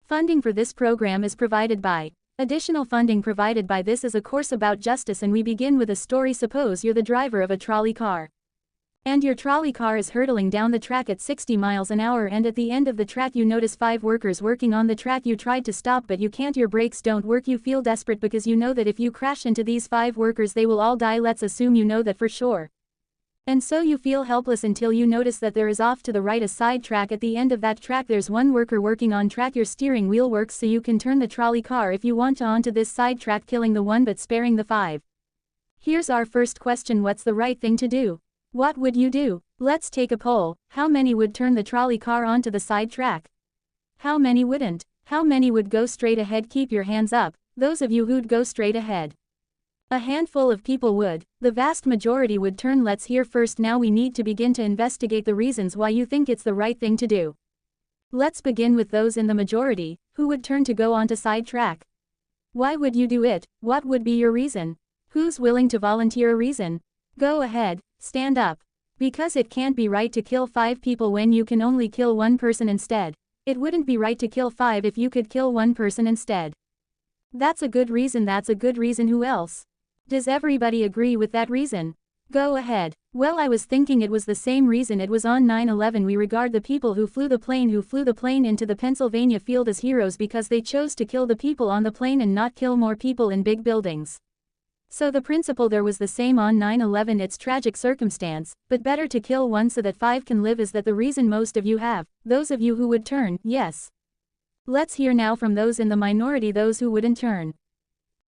Funding for this program is provided by. Additional funding provided by this is a course about justice, and we begin with a story. Suppose you're the driver of a trolley car. And your trolley car is hurtling down the track at 60 miles an hour, and at the end of the track you notice 5 workers working on the track. You tried to stop but you can't, your brakes don't work. You feel desperate because you know that if you crash into these 5 workers they will all die. Let's assume you know that for sure. And so you feel helpless until you notice that there is off to the right a side track. At the end of that track there's one worker working on track. Your steering wheel works so you can turn the trolley car if you want to onto this side track, killing the one but sparing the 5. Here's our first question: what's the right thing to do? What would you do? Let's take a poll. How many would turn the trolley car onto the side track? How many wouldn't? How many would go straight ahead? Keep your hands up, those of you who'd go straight ahead. A handful of people would. The vast majority would turn. Let's hear first. Now we need to begin to investigate the reasons why you think it's the right thing to do. Let's begin with those in the majority, who would turn to go onto side track. Why would you do it? What would be your reason? Who's willing to volunteer a reason? Go ahead, stand up. Because it can't be right to kill 5 people when you can only kill 1 person instead. It wouldn't be right to kill 5 if you could kill 1 person instead. That's a good reason. That's a good reason. Who else? Does everybody agree with that reason? Go ahead. Well, I was thinking it was the same reason. It was on 9/11. We regard the people who flew the plane into the Pennsylvania field as heroes because they chose to kill the people on the plane and not kill more people in big buildings. So the principle there was the same on 9/11. It's tragic circumstance, but better to kill 1 so that 5 can live. Is that the reason most of you have? Those of you who would turn, yes. Let's hear now from those in the minority, those who wouldn't turn.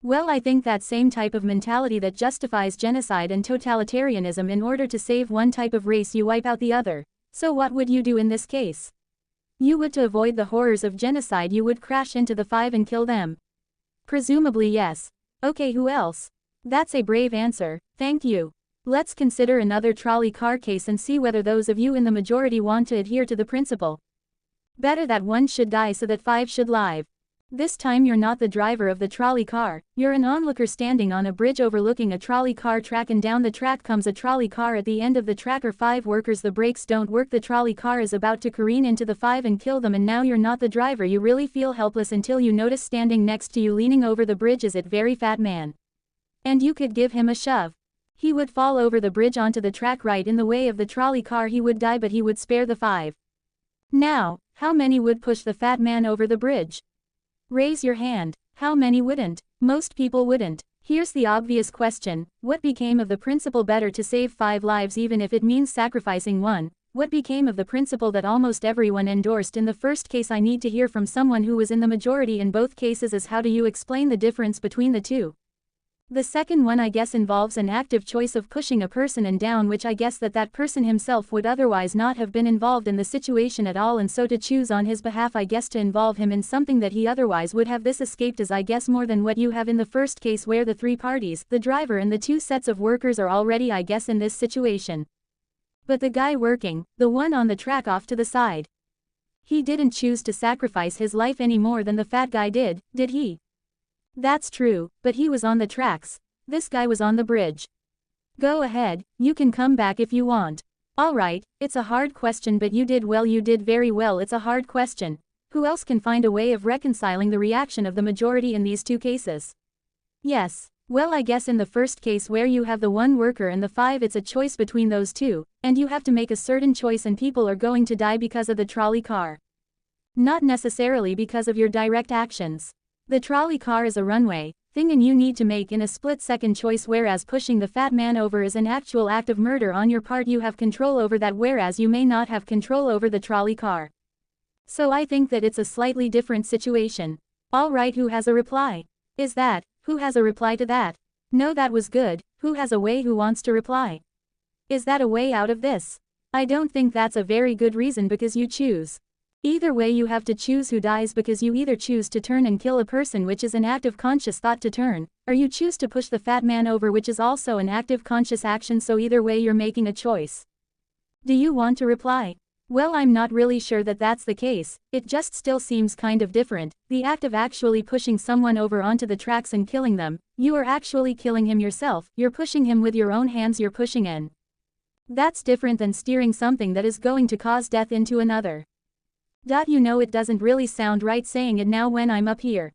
Well, I think that same type of mentality that justifies genocide and totalitarianism. In order to save one type of race you wipe out the other. So what would you do in this case? You would, to avoid the horrors of genocide, you would crash into the 5 and kill them. Presumably yes. Okay, who else? That's a brave answer, thank you. Let's consider another trolley car case and see whether those of you in the majority want to adhere to the principle. Better that 1 should die so that 5 should live. This time you're not the driver of the trolley car, you're an onlooker standing on a bridge overlooking a trolley car track, and down the track comes a trolley car. At the end of the track are 5 workers. The brakes don't work. The trolley car is about to careen into the 5 and kill them, and now you're not the driver. You really feel helpless until you notice standing next to you leaning over the bridge is a very fat man. And you could give him a shove. He would fall over the bridge onto the track right in the way of the trolley car. He would die, but he would spare the 5. Now, how many would push the fat man over the bridge? Raise your hand. How many wouldn't? Most people wouldn't. Here's the obvious question: what became of the principle better to save 5 lives even if it means sacrificing 1? What became of the principle that almost everyone endorsed in the first case? I need to hear from someone who was in the majority in both cases. Is how do you explain the difference between the two? The second one, I guess, involves an active choice of pushing a person and down, which I guess that person himself would otherwise not have been involved in the situation at all, and so to choose on his behalf, I guess, to involve him in something that he otherwise would have. This escaped is, I guess, more than what you have in the first case, where the 3 parties, the driver and the 2 sets of workers, are already, I guess, in this situation. But the guy working, the one on the track off to the side, he didn't choose to sacrifice his life any more than the fat guy did he? That's true, but he was on the tracks. This guy was on the bridge. Go ahead, you can come back if you want. Alright, it's a hard question, but you did well, you did very well. It's a hard question. Who else can find a way of reconciling the reaction of the majority in these 2 cases? Yes. Well, I guess in the first case where you have the 1 worker and the 5, it's a choice between those 2, and you have to make a certain choice, and people are going to die because of the trolley car. Not necessarily because of your direct actions. The trolley car is a runway thing, and you need to make in a split-second choice, whereas pushing the fat man over is an actual act of murder on your part. You have control over that, whereas you may not have control over the trolley car. So I think that it's a slightly different situation. Alright, who has a reply? Is that, who has a reply to that? No, that was good. Who has a way? Who wants to reply? Is that a way out of this? I don't think that's a very good reason, because you choose. Either way, you have to choose who dies, because you either choose to turn and kill a person, which is an active conscious thought to turn, or you choose to push the fat man over, which is also an active conscious action. So either way you're making a choice. Do you want to reply? Well, I'm not really sure that that's the case. It just still seems kind of different. The act of actually pushing someone over onto the tracks and killing them, you are actually killing him yourself. You're pushing him with your own hands, you're pushing in. That's different than steering something that is going to cause death into another. You know it doesn't really sound right saying it now when I'm up here.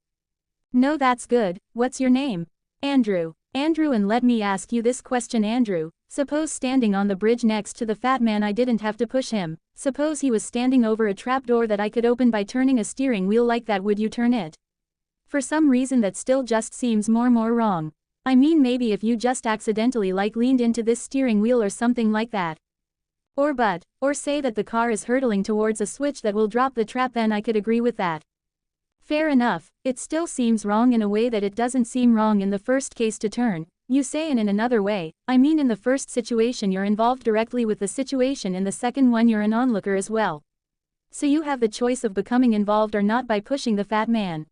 No, that's good. What's your name? Andrew. Andrew, and let me ask you this question, Andrew. Suppose standing on the bridge next to the fat man I didn't have to push him. Suppose he was standing over a trapdoor that I could open by turning a steering wheel like that, would you turn it? For some reason that still just seems more wrong. I mean, maybe if you just accidentally leaned into this steering wheel or something like that. Or say that the car is hurtling towards a switch that will drop the trap, then I could agree with that. Fair enough. It still seems wrong in a way that it doesn't seem wrong in the first case to turn, you say, and in another way, I mean in the first situation you're involved directly with the situation, in the second one you're an onlooker as well. So you have the choice of becoming involved or not by pushing the fat man.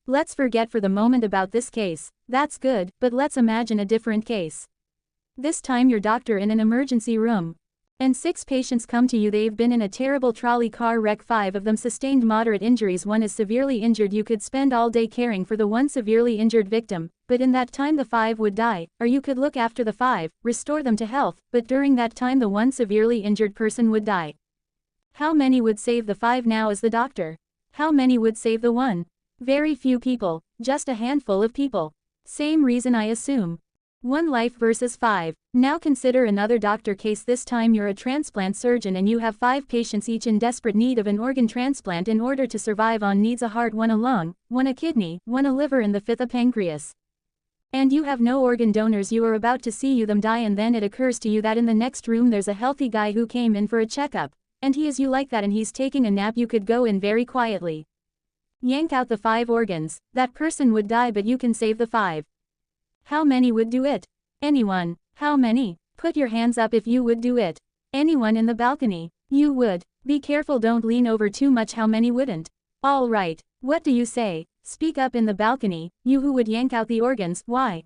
Let's forget for the moment about this case. That's good, but let's imagine a different case. This time you're doctor in an emergency room. And 6 patients come to you. They've been in a terrible trolley car wreck. 5 of them sustained moderate injuries. 1 is severely injured. You could spend all day caring for the 1 severely injured victim, but in that time the 5 would die, or you could look after the 5, restore them to health, but during that time the 1 severely injured person would die. How many would save the 5 now as the doctor? How many would save the 1? Very few people, just a handful of people. Same reason, I assume. 1 life versus 5. Now consider another doctor case. This time you're a transplant surgeon and you have 5 patients, each in desperate need of an organ transplant in order to survive. On needs a heart, 1 a lung, 1 a kidney, 1 a liver, and the 5th a pancreas. And you have no organ donors. You are about to see them die, and then it occurs to you that in the next room there's a healthy guy who came in for a checkup, and he is you like that, and he's taking a nap. You could go in very quietly, yank out the 5 organs. That person would die, but you can save the 5. How many would do it? Anyone? How many? Put your hands up if you would do it. Anyone in the balcony? You would. Be careful, don't lean over too much. How many wouldn't? All right. What do you say? Speak up in the balcony, you who would yank out the organs. Why?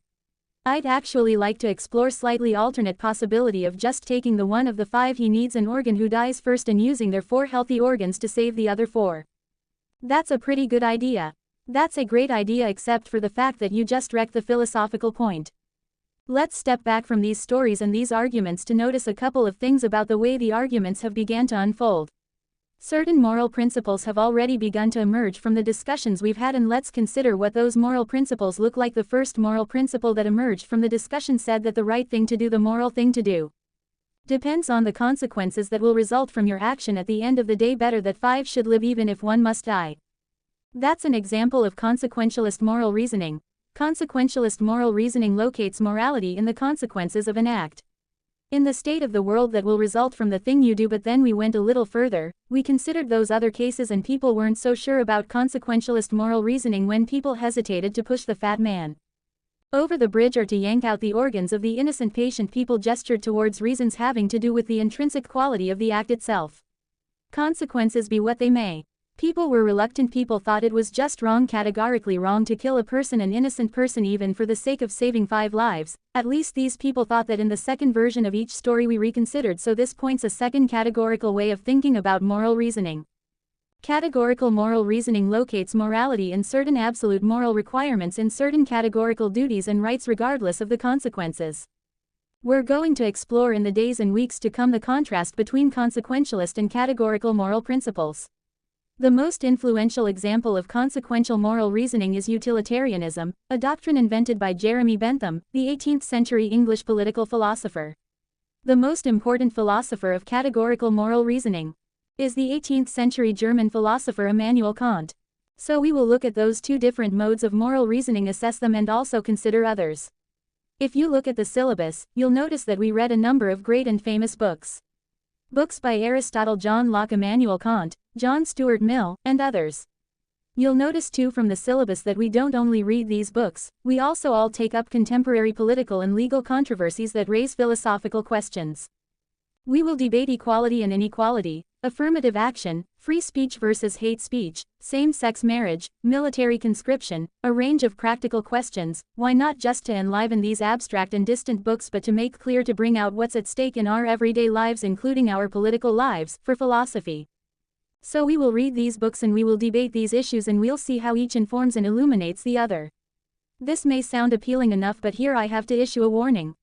I'd actually like to explore slightly alternate possibility of just taking the 1 of the 5 he needs an organ who dies first and using their 4 healthy organs to save the other 4. That's a pretty good idea. That's a great idea, except for the fact that you just wrecked the philosophical point. Let's step back from these stories and these arguments to notice a couple of things about the way the arguments have begun to unfold. Certain moral principles have already begun to emerge from the discussions we've had, and let's consider what those moral principles look like. The first moral principle that emerged from the discussion said that the right thing to do, the moral thing to do, depends on the consequences that will result from your action at the end of the day. Better that 5 should live even if 1 must die. That's an example of consequentialist moral reasoning. Consequentialist moral reasoning locates morality in the consequences of an act, in the state of the world that will result from the thing you do. But then we went a little further, we considered those other cases, and people weren't so sure about consequentialist moral reasoning when people hesitated to push the fat man over the bridge or to yank out the organs of the innocent patient. People gestured towards reasons having to do with the intrinsic quality of the act itself. Consequences be what they may. People were reluctant. People thought it was just wrong, categorically wrong, to kill a person, an innocent person, even for the sake of saving 5 lives. At least these people thought that in the second version of each story we reconsidered. So this points a second categorical way of thinking about moral reasoning. Categorical moral reasoning locates morality in certain absolute moral requirements, in certain categorical duties and rights regardless of the consequences. We're going to explore in the days and weeks to come the contrast between consequentialist and categorical moral principles. The most influential example of consequential moral reasoning is utilitarianism, a doctrine invented by Jeremy Bentham, the 18th century English political philosopher. The most important philosopher of categorical moral reasoning is the 18th century German philosopher Immanuel Kant. So we will look at those 2 different modes of moral reasoning, assess them, and also consider others. If you look at the syllabus, you'll notice that we read a number of great and famous books. Books by Aristotle, John Locke, Immanuel Kant, John Stuart Mill, and others. You'll notice too from the syllabus that we don't only read these books, we also all take up contemporary political and legal controversies that raise philosophical questions. We will debate equality and inequality, affirmative action, free speech versus hate speech, same-sex marriage, military conscription, a range of practical questions. Why not just to enliven these abstract and distant books, but to make clear, to bring out what's at stake in our everyday lives, including our political lives, for philosophy. So we will read these books and we will debate these issues, and we'll see how each informs and illuminates the other. This may sound appealing enough, but here I have to issue a warning.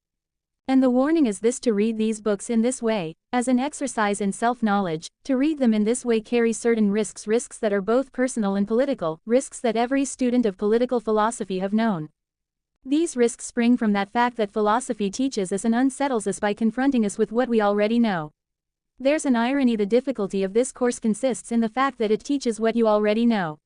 And the warning is this: to read these books in this way, as an exercise in self-knowledge, to read them in this way carries certain risks that are both personal and political, risks that every student of political philosophy have known. These risks spring from that fact that philosophy teaches us and unsettles us by confronting us with what we already know. There's an irony: the difficulty of this course consists in the fact that it teaches what you already know.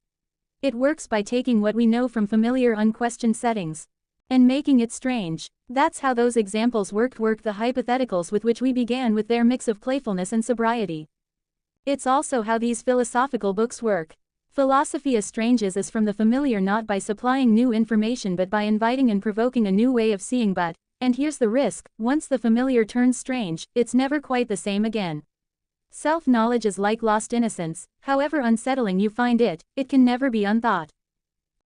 It works by taking what we know from familiar unquestioned settings and making it strange. That's how those examples worked the hypotheticals with which we began, with their mix of playfulness and sobriety. It's also how these philosophical books work. Philosophy estranges us from the familiar not by supplying new information but by inviting and provoking a new way of seeing. But, and here's the risk, once the familiar turns strange, it's never quite the same again. Self-knowledge is like lost innocence: however unsettling you find it, it can never be unthought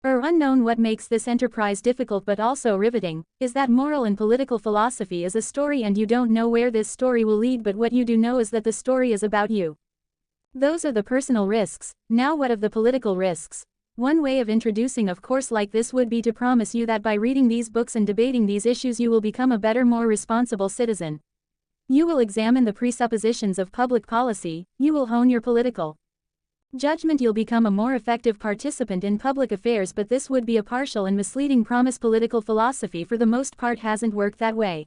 or unknown. What makes this enterprise difficult but also riveting is that moral and political philosophy is a story, and you don't know where this story will lead, but what you do know is that the story is about you. Those are the personal risks. Now what of the political risks? One way of introducing a course like this would be to promise you that by reading these books and debating these issues you will become a better, more responsible citizen. You will examine the presuppositions of public policy, you will hone your political judgment, you'll become a more effective participant in public affairs. But this would be a partial and misleading promise. Political philosophy for the most part hasn't worked that way.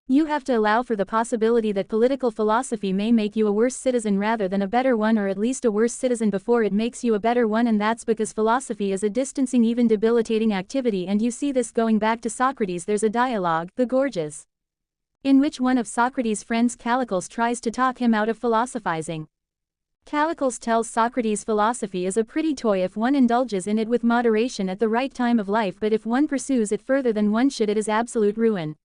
You have to allow for the possibility that political philosophy may make you a worse citizen rather than a better one, or at least a worse citizen before it makes you a better one, and that's because philosophy is a distancing, even debilitating activity. And you see this going back to Socrates. There's a dialogue, The Gorgias, in which one of Socrates' friends, Callicles, tries to talk him out of philosophizing. Callicles tells Socrates philosophy is a pretty toy if one indulges in it with moderation at the right time of life, but if one pursues it further than one should, it is absolute ruin.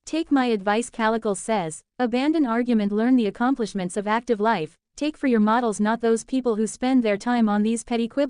Take my advice, Callicles says, abandon argument, learn the accomplishments of active life, take for your models not those people who spend their time on these petty quibbles.